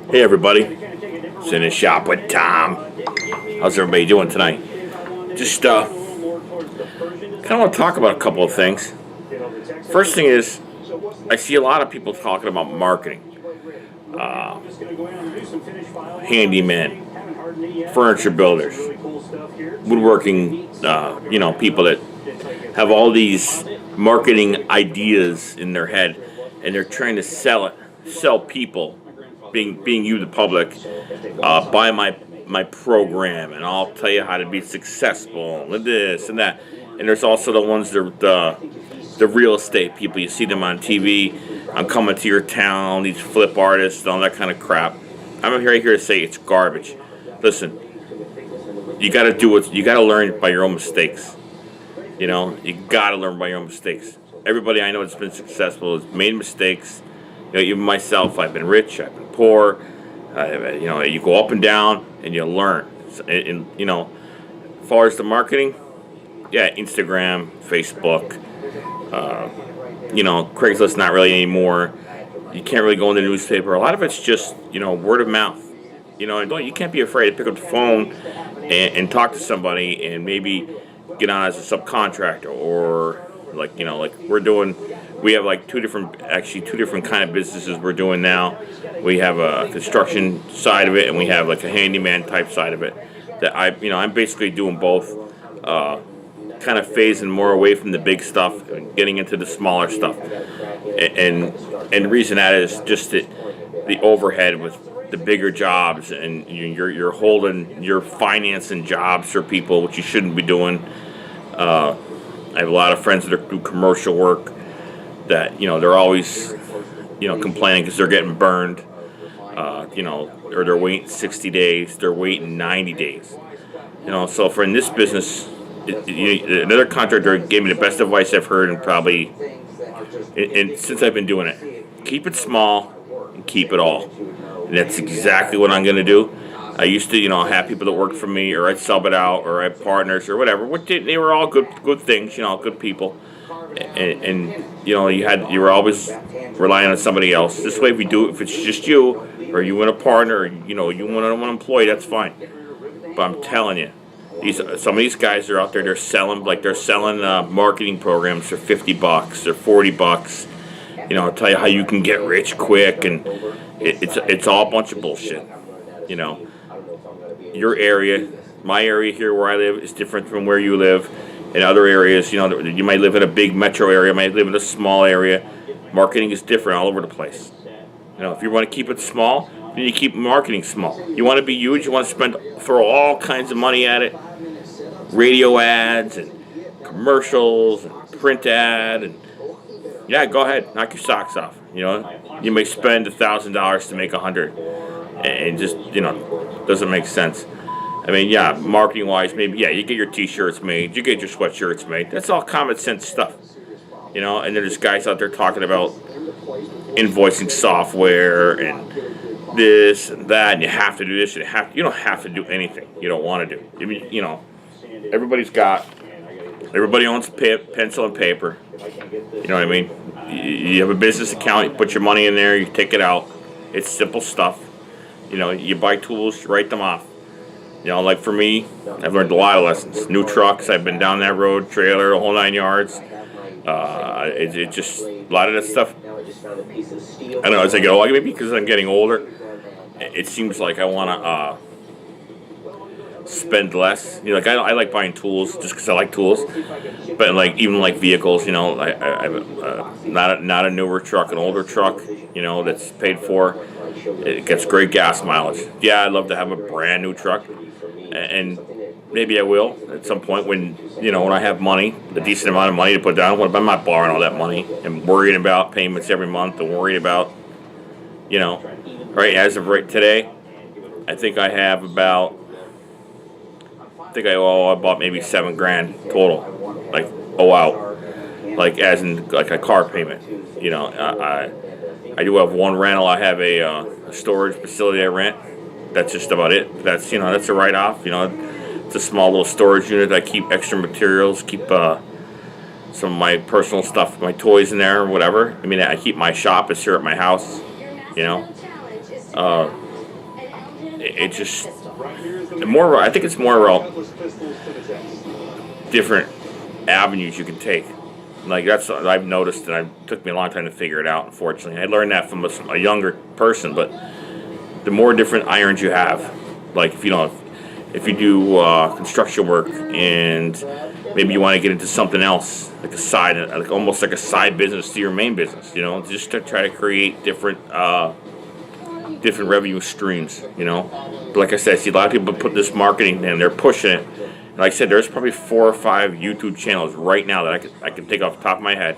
Hey everybody, it's in the shop with Tom. How's everybody doing tonight? Just kind of want to talk about a couple of things. First thing is, I see a lot of people talking about marketing, handymen, furniture builders, woodworking, people that have all these marketing ideas in their head, and they're trying to sell people, being you, the public, buy my program, and I'll tell you how to be successful, and this and that. And there's also the ones the real estate people. You see them on TV. I'm coming to your town. These flip artists and all that kind of crap. I'm right here to say it's garbage. Listen, you got to do it. You got to learn by your own mistakes. You got to learn by your own mistakes. Everybody I know that's been successful has made mistakes. Even myself, I've been rich, I've been poor. You go up and down, and you learn. And as far as the marketing, yeah, Instagram, Facebook, Craigslist, not really anymore. You can't really go in the newspaper. A lot of it's just word of mouth. And you can't be afraid to pick up the phone and talk to somebody and maybe get on as a subcontractor or like we're doing. We have like two different kind of businesses we're doing now. We have a construction side of it, and we have like a handyman type side of it. That I'm basically doing both, kind of phasing more away from the big stuff and getting into the smaller stuff. And the reason that is just that the overhead with the bigger jobs, and you're financing jobs for people, which you shouldn't be doing. I have a lot of friends that do commercial work that they're always complaining because they're getting burned, or they're waiting 60 days, they're waiting 90 days. So for in this business, another contractor gave me the best advice I've heard, and probably since I've been doing it: keep it small and keep it all. And that's exactly what I'm going to do. I used to, have people that worked for me, or I'd sub it out, or I had partners, or whatever. They were all good things, good people. And you were always relying on somebody else. This way, if it's just you, or you want a partner, or you want one employee, that's fine. But I'm telling you, some of these guys are out there. They're selling marketing programs for $50 or $40. I'll tell you how you can get rich quick, and it's all a bunch of bullshit. Your area, my area here where I live, is different from where you live. In other areas, you might live in a big metro area, might live in a small area. Marketing is different all over the place. If you want to keep it small, then you keep marketing small. You want to be huge, you want to throw all kinds of money at it. Radio ads and commercials and print ad, and yeah, go ahead, knock your socks off. You may spend $1,000 to make $100, and just doesn't make sense. I mean, yeah, marketing-wise, maybe, yeah, you get your T-shirts made, you get your sweatshirts made. That's all common sense stuff, And there's guys out there talking about invoicing software and this and that, and you have to do this. You don't have to do anything you don't want to do. I mean, everybody owns pencil and paper. You know what I mean? You have a business account, you put your money in there, you take it out. It's simple stuff. You buy tools, you write them off. Like for me, I've learned a lot of lessons. New trucks, I've been down that road, trailer, the whole 9 yards. It just, a lot of that stuff, I don't know, as I get older, maybe because I'm getting older, it seems like I want to spend less. I like buying tools just because I like tools. But even vehicles, I have not a newer truck, an older truck, that's paid for. It gets great gas mileage. Yeah, I'd love to have a brand new truck. And maybe I will at some point when I have money, a decent amount of money to put down. I'm not borrowing all that money and worrying about payments every month and worrying about, right, as of right today, I think I have about, I bought maybe $7,000 total, out, as in a car payment. I do have one rental. I have a storage facility I rent. That's just about it. That's that's a write-off. It's a small little storage unit. I keep extra materials, keep some of my personal stuff, my toys in there or whatever. I mean, I keep my shop. It's here at my house. Uh, it just more. I think it's more about different avenues you can take. Like that's what I've noticed, and it took me a long time to figure it out. Unfortunately, I learned that from a younger person. But the more different irons you have, like if you do construction work and maybe you want to get into something else, like a side, like almost like a side business to your main business, just to try to create different revenue streams, But like I said, I see a lot of people put this marketing and they're pushing it. And like I said, there's probably 4 or 5 YouTube channels right now that I can think off the top of my head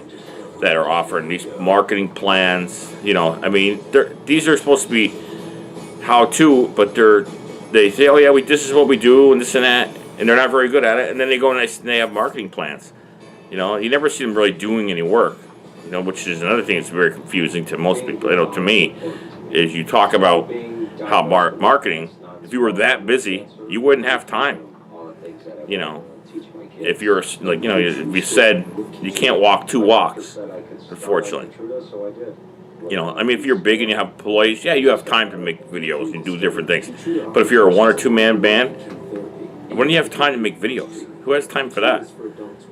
that are offering these marketing plans. I mean, these are supposed to be how-to, but they say, oh yeah, this is what we do and this and that, and they're not very good at it. And then they go and they have marketing plans. You never see them really doing any work. Which is another thing that's very confusing to most people. To me, is you talk about how marketing. If you were that busy, you wouldn't have time. If you're like, if you said you can't walk 2 walks, unfortunately. I mean, if you're big and you have employees, yeah, you have time to make videos and do different things. But if you're a 1 or 2 man band, when do you have time to make videos? Who has time for that? I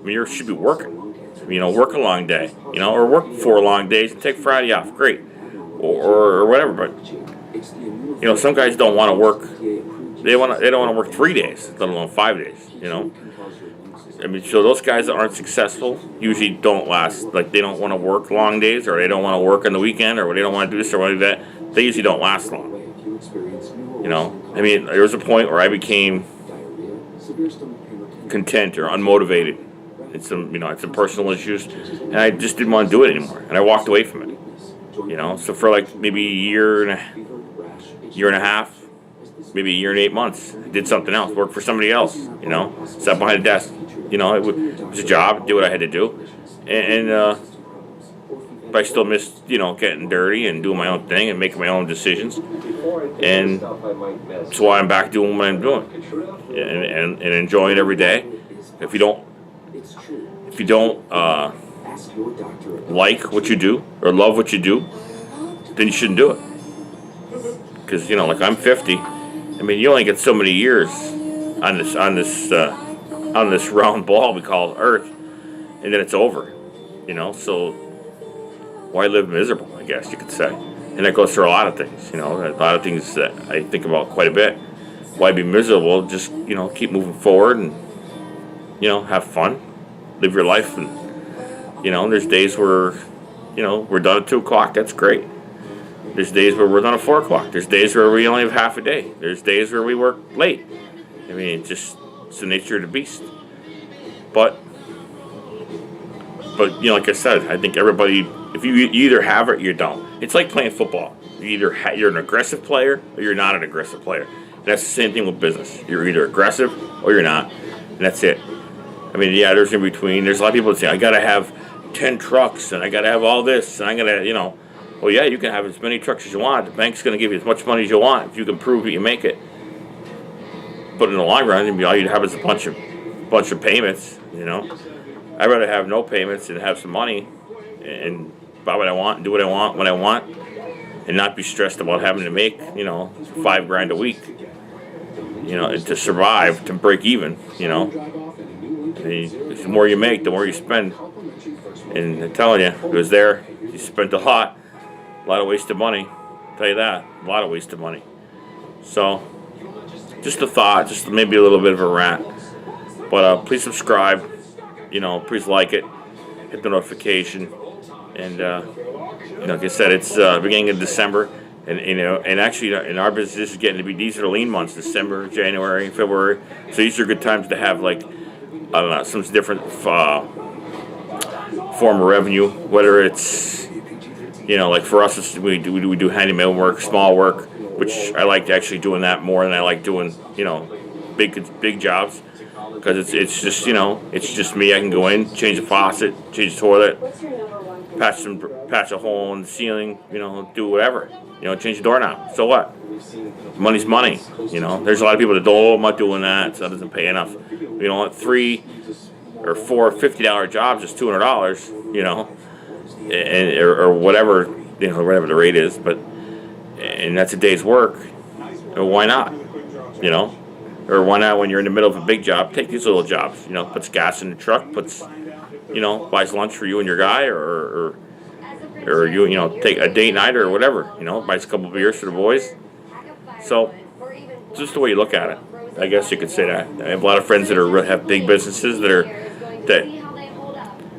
mean, you should be working. Work a long day, or work 4 long days and take Friday off. Great, or whatever. But some guys don't want to work. They don't want to work 3 days, let alone 5 days. I mean, so those guys that aren't successful usually don't last. Like they don't want to work long days, or they don't want to work on the weekend, or they don't want to do this or want to do that. They usually don't last long. I mean, there was a point where I became content or unmotivated. It's some personal issues, and I just didn't want to do it anymore, and I walked away from it. So for like maybe a year and a half, maybe a year and 8 months, I did something else, worked for somebody else. Sat behind a desk. It was a job, do what I had to do, but I still missed getting dirty and doing my own thing and making my own decisions, and that's why I'm back doing what I'm doing, and enjoying every day. If you don't like what you do or love what you do, then you shouldn't do it. Because like I'm 50. I mean, you only get so many years on this round ball we call Earth, and then it's over. So why live miserable? I guess you could say, and that goes for a lot of things. A lot of things that I think about quite a bit. Why be miserable? Just keep moving forward and have fun, live your life, and there's days where we're done at 2 o'clock. That's great. There's days where we're done at 4 o'clock. There's days where we only have half a day. There's days where we work late. I mean, it's the nature of the beast. But like I said, I think everybody, if you either have it or you don't. It's like playing football. You're an aggressive player or you're not an aggressive player. And that's the same thing with business. You're either aggressive or you're not, and that's it. I mean, yeah, there's in between. There's a lot of people that say, I got to have 10 trucks, and I got to have all this, and I got to, well, yeah, you can have as many trucks as you want. The bank's going to give you as much money as you want if you can prove that you make it. But in the long run, all you'd have is a bunch of payments, I'd rather have no payments and have some money and buy what I want and do what I want when I want and not be stressed about having to make, $5,000 a week, to survive, to break even, The more you make, the more you spend. And I'm telling you, it was there. You spent a lot of wasted money. I'll tell you that, a lot of wasted money. So, just a thought, just maybe a little bit of a rant. But please subscribe. Please like it, hit the notification, and like I said, it's beginning of December, and actually in our business, this is getting to be, these are lean months, December, January, February. So these are good times to have some different form of revenue, whether it's like for us, we do handyman work, small work, which I like actually doing that more than I like doing big jobs, because it's just me. I can go in, change the faucet, change the toilet, patch a hole in the ceiling, do whatever, change the doorknob. So what? Money's money. There's a lot of people that don't. Oh, I'm not doing that. So that doesn't pay enough. 3 or 4 $50 jobs is $200. And or whatever whatever the rate is. But and that's a day's work, well, why not? You know, or why not when you're in the middle of a big job, take these little jobs. You know, puts gas in the truck, buys lunch for you and your guy, or you know, take a date night or whatever. You know, buys a couple beers for the boys. So, just the way you look at it, I guess you could say that. I have a lot of friends that have big businesses that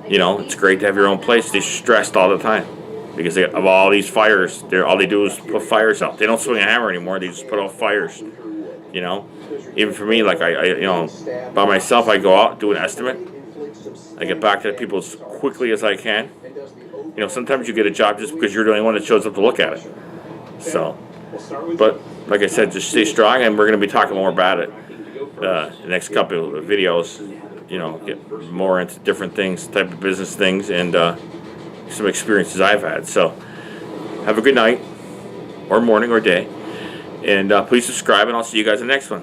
you know, it's great to have your own place. They're stressed all the time because of all these fires. All they do is put fires out. They don't swing a hammer anymore. They just put out fires. You know, even for me, like I you know, by myself, I go out, do an estimate. I get back to people as quickly as I can. You know, sometimes you get a job just because you're the only one that shows up to look at it. So, but like I said, just stay strong, and we're going to be talking more about it the next couple of videos. You know, get more into different things, type of business things, and some experiences I've had. So, have a good night, or morning, or day, and please subscribe, and I'll see you guys in the next one.